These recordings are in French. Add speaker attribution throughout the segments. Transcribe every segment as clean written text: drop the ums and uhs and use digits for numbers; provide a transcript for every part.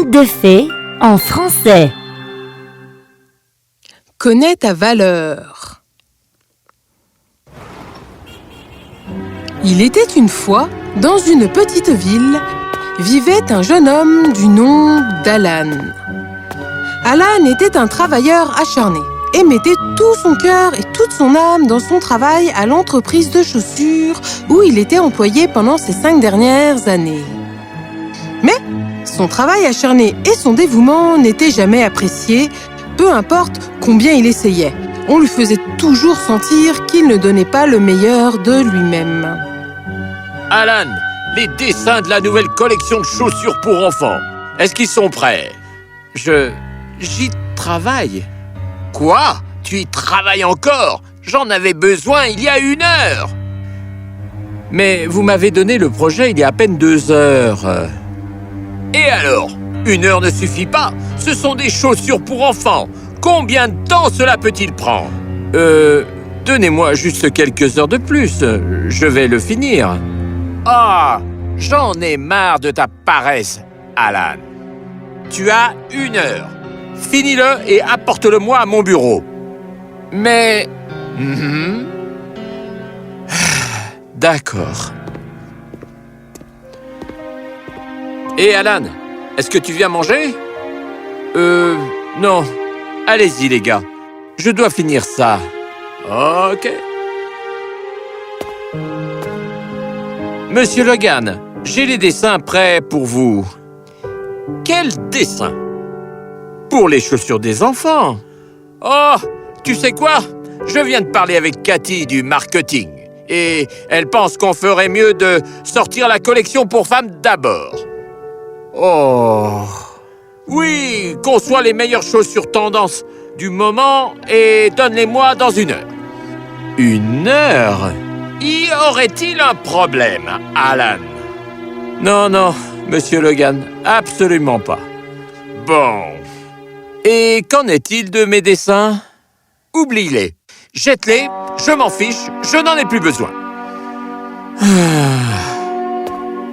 Speaker 1: Conte de fées en français.
Speaker 2: Connais ta valeur. Il était une fois, dans une petite ville, vivait un jeune homme du nom d'Alan. Alan était un travailleur acharné et mettait tout son cœur et toute son âme dans son travail à l'entreprise de chaussures où il était employé pendant ces 5 dernières années. Mais son travail acharné et son dévouement n'étaient jamais appréciés, peu importe combien il essayait. On lui faisait toujours sentir qu'il ne donnait pas le meilleur de lui-même.
Speaker 3: Alan, les dessins de la nouvelle collection de chaussures pour enfants, est-ce qu'ils sont prêts? J'y travaille. Quoi? Tu y travailles encore? J'en avais besoin il y a 1 heure. Mais vous m'avez donné le projet il y a à peine 2 heures. Et alors? 1 heure ne suffit pas. Ce sont des chaussures pour enfants. Combien de temps cela peut-il prendre? Donnez-moi juste quelques heures de plus. Je vais le finir. Ah, j'en ai marre de ta paresse, Alan. Tu as 1 heure. Finis-le et apporte-le-moi à mon bureau. Mais... D'accord. Hé, Alan, est-ce que tu viens manger? Non. Allez-y, les gars. Je dois finir ça. Ok. Monsieur Logan, j'ai les dessins prêts pour vous. Quels dessins? Pour les chaussures des enfants. Oh, tu sais quoi? Je viens de parler avec Cathy du marketing. Et elle pense qu'on ferait mieux de sortir la collection pour femmes d'abord. Oh. Oui, conçois les meilleures chaussures tendance du moment et donne-les-moi dans 1 heure. 1 heure? Y aurait-il un problème, Alan? Non, monsieur Logan, absolument pas. Bon. Et qu'en est-il de mes dessins? Oublie-les. Jette-les, je m'en fiche, je n'en ai plus besoin.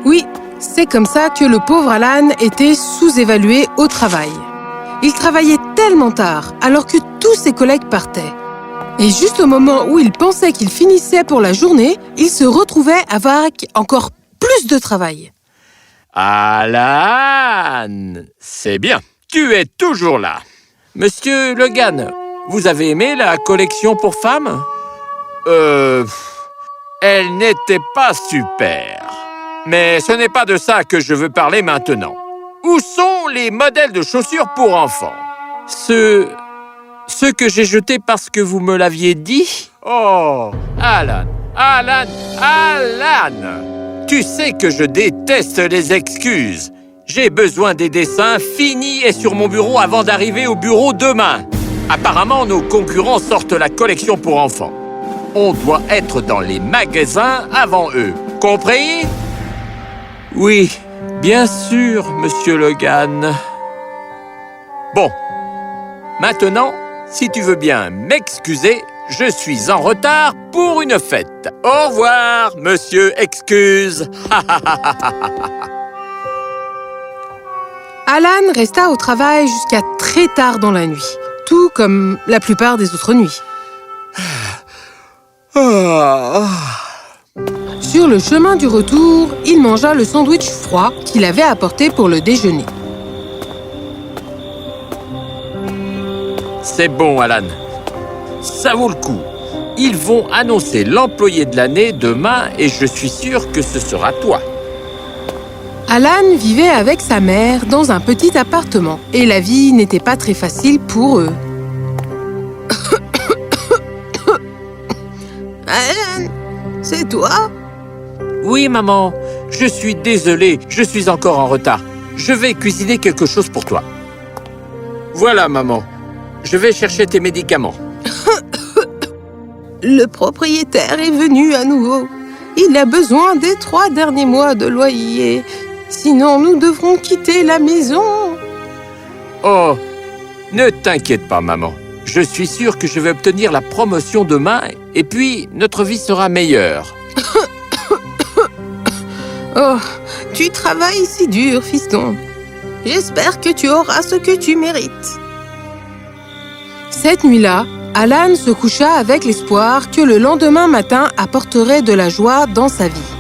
Speaker 2: Oui, c'est comme ça que le pauvre Alan était sous-évalué au travail. Il travaillait tellement tard, alors que tous ses collègues partaient. Et juste au moment où il pensait qu'il finissait pour la journée, il se retrouvait avec encore plus de travail.
Speaker 3: Alan, c'est bien, tu es toujours là. Monsieur Logan, vous avez aimé la collection pour femmes? Elle n'était pas super. Mais ce n'est pas de ça que je veux parler maintenant. Où sont les modèles de chaussures pour enfants? Ceux que j'ai jetés parce que vous me l'aviez dit? Oh, Alan! Tu sais que je déteste les excuses. J'ai besoin des dessins finis et sur mon bureau avant d'arriver au bureau demain. Apparemment, nos concurrents sortent la collection pour enfants. On doit être dans les magasins avant eux. Compris? Oui, bien sûr, monsieur Logan. Bon, maintenant, si tu veux bien m'excuser, je suis en retard pour une fête. Au revoir, monsieur Excuse.
Speaker 2: Alan resta au travail jusqu'à très tard dans la nuit, tout comme la plupart des autres nuits. Sur le chemin du retour, il mangea le sandwich froid qu'il avait apporté pour le déjeuner.
Speaker 3: C'est bon, Alan. Ça vaut le coup. Ils vont annoncer l'employé de l'année demain et je suis sûr que ce sera toi.
Speaker 2: Alan vivait avec sa mère dans un petit appartement et la vie n'était pas très facile pour eux. Alan, c'est toi?
Speaker 3: Oui, maman. Je suis désolé, je suis encore en retard. Je vais cuisiner quelque chose pour toi. Voilà, maman. Je vais chercher tes médicaments.
Speaker 2: Le propriétaire est venu à nouveau. Il a besoin des 3 derniers mois de loyer. Sinon, nous devrons quitter la maison.
Speaker 3: Oh, ne t'inquiète pas, maman. Je suis sûr que je vais obtenir la promotion demain et puis notre vie sera meilleure.
Speaker 2: Oh, tu travailles si dur, fiston. J'espère que tu auras ce que tu mérites. » Cette nuit-là, Alan se coucha avec l'espoir que le lendemain matin apporterait de la joie dans sa vie.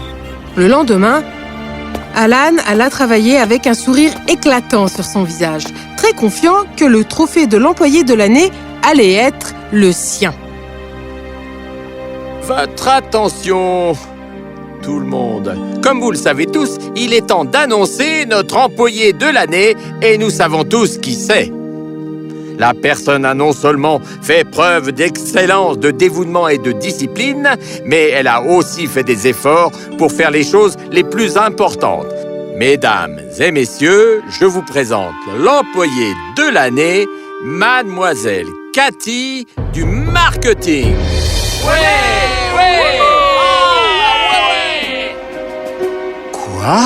Speaker 2: Le lendemain, Alan alla travailler avec un sourire éclatant sur son visage, très confiant que le trophée de l'employé de l'année allait être le sien.
Speaker 3: Votre attention, tout le monde. Comme vous le savez tous, il est temps d'annoncer notre employé de l'année et nous savons tous qui c'est. La personne a non seulement fait preuve d'excellence, de dévouement et de discipline, mais elle a aussi fait des efforts pour faire les choses les plus importantes. Mesdames et messieurs, je vous présente l'employé de l'année, Mademoiselle Cathy du marketing. Ouais! Quoi?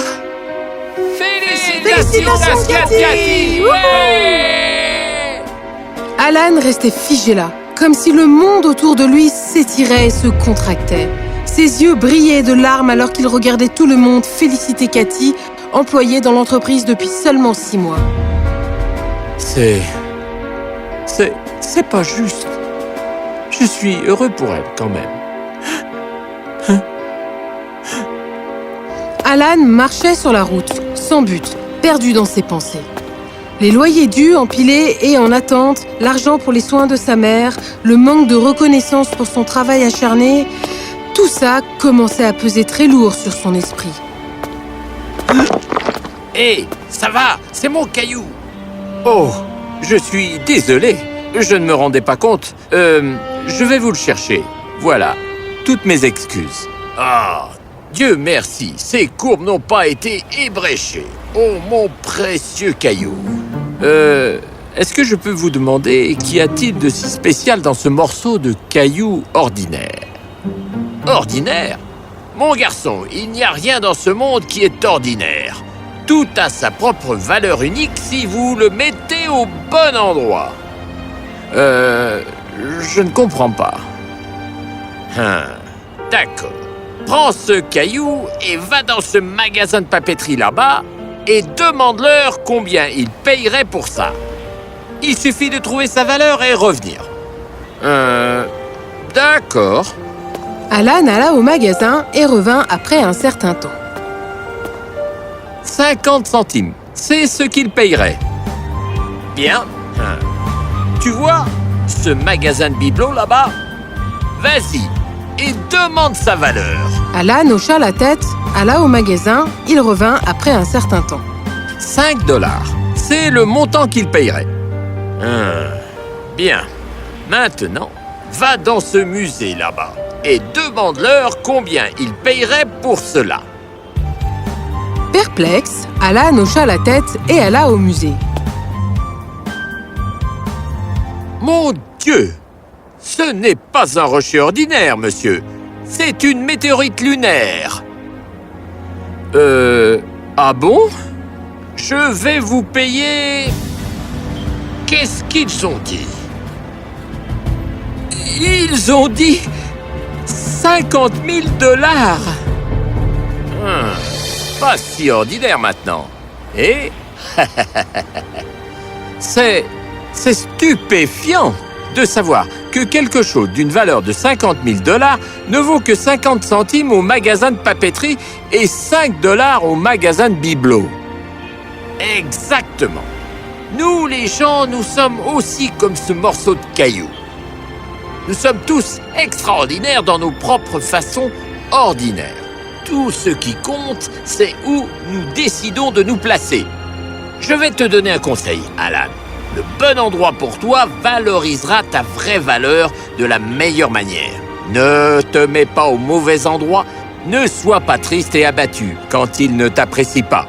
Speaker 3: Félicitations, Cathy! Ouais!
Speaker 2: Alan restait figé là, comme si le monde autour de lui s'étirait et se contractait. Ses yeux brillaient de larmes alors qu'il regardait tout le monde féliciter Cathy, employée dans l'entreprise depuis seulement 6 mois.
Speaker 3: C'est pas juste. Je suis heureux pour elle, quand même.
Speaker 2: Alan marchait sur la route, sans but, perdu dans ses pensées. Les loyers dus, empilés et en attente, l'argent pour les soins de sa mère, le manque de reconnaissance pour son travail acharné, tout ça commençait à peser très lourd sur son esprit.
Speaker 3: Hé, ça va, c'est mon caillou. Oh, je suis désolé, je ne me rendais pas compte. Je vais vous le chercher. Voilà, toutes mes excuses. Ah, Dieu merci, ces courbes n'ont pas été ébréchées. Oh, mon précieux caillou. Est-ce que je peux vous demander qu'y a-t-il de si spécial dans ce morceau de caillou ordinaire? Ordinaire? Mon garçon, il n'y a rien dans ce monde qui est ordinaire. Tout a sa propre valeur unique si vous le mettez au bon endroit. Je ne comprends pas. D'accord. Prends ce caillou et va dans ce magasin de papeterie là-bas et demande-leur combien ils payeraient pour ça. Il suffit de trouver sa valeur et revenir. D'accord.
Speaker 2: Alan alla au magasin et revint après un certain temps.
Speaker 3: 50 centimes, c'est ce qu'il payerait. Bien. Tu vois ce magasin de bibelots là-bas? Vas-y et demande sa valeur.
Speaker 2: Alan hocha la tête, alla au magasin, il revint après un certain temps.
Speaker 3: 5 $, c'est le montant qu'il payerait. Bien. Maintenant, va dans ce musée là-bas et demande-leur combien ils paieraient pour cela.
Speaker 2: Perplexe, Alan hocha la tête et alla au musée.
Speaker 3: Mon Dieu! Ce n'est pas un rocher ordinaire, monsieur. C'est une météorite lunaire. Ah bon? Je vais vous payer... Qu'est-ce qu'ils ont dit? Ils ont dit 50 000 $. Pas si ordinaire maintenant. Et c'est stupéfiant de savoir que quelque chose d'une valeur de 50 000 $ ne vaut que 50 centimes au magasin de papeterie et 5 $ au magasin de bibelots. Exactement. Nous, les gens, nous sommes aussi comme ce morceau de caillou. Nous sommes tous extraordinaires dans nos propres façons ordinaires. Tout ce qui compte, c'est où nous décidons de nous placer. Je vais te donner un conseil, Alan. Le bon endroit pour toi valorisera ta vraie valeur de la meilleure manière. Ne te mets pas au mauvais endroit, ne sois pas triste et abattu quand il ne t'apprécie pas.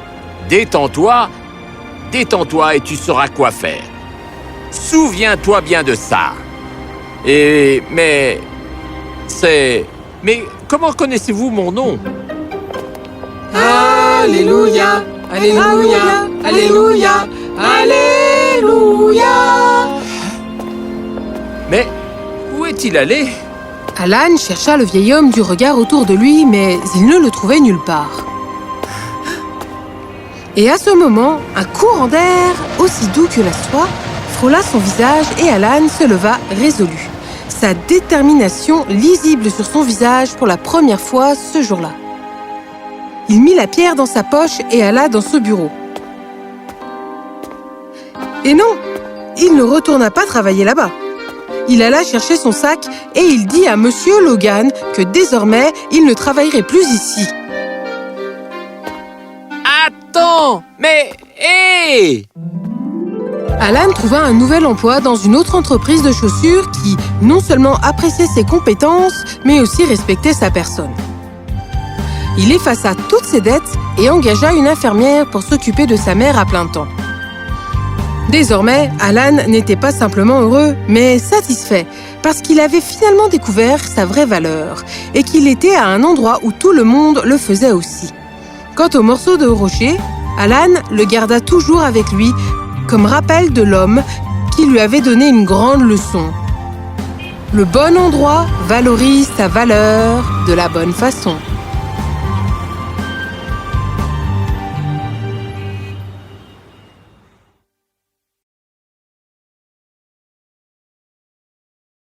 Speaker 3: Détends-toi et tu sauras quoi faire. Souviens-toi bien de ça. Mais comment connaissez-vous mon nom?
Speaker 2: Alléluia, Alléluia, Alléluia, Alléluia.
Speaker 3: Mais où est-il allé?
Speaker 2: Alan chercha le vieil homme du regard autour de lui, mais il ne le trouvait nulle part. Et à ce moment, un courant d'air, aussi doux que la soie, frôla son visage et Alan se leva résolu. Sa détermination lisible sur son visage pour la première fois ce jour-là. Il mit la pierre dans sa poche et alla dans son bureau. Et non, il ne retourna pas travailler là-bas. Il alla chercher son sac et il dit à Monsieur Logan que désormais, il ne travaillerait plus ici.
Speaker 3: Attends, mais... Hé!
Speaker 2: Alan trouva un nouvel emploi dans une autre entreprise de chaussures qui non seulement appréciait ses compétences, mais aussi respectait sa personne. Il effaça toutes ses dettes et engagea une infirmière pour s'occuper de sa mère à plein temps. Désormais, Alan n'était pas simplement heureux, mais satisfait, parce qu'il avait finalement découvert sa vraie valeur et qu'il était à un endroit où tout le monde le faisait aussi. Quant au morceau de rocher, Alan le garda toujours avec lui comme rappel de l'homme qui lui avait donné une grande leçon. Le bon endroit valorise sa valeur de la bonne façon.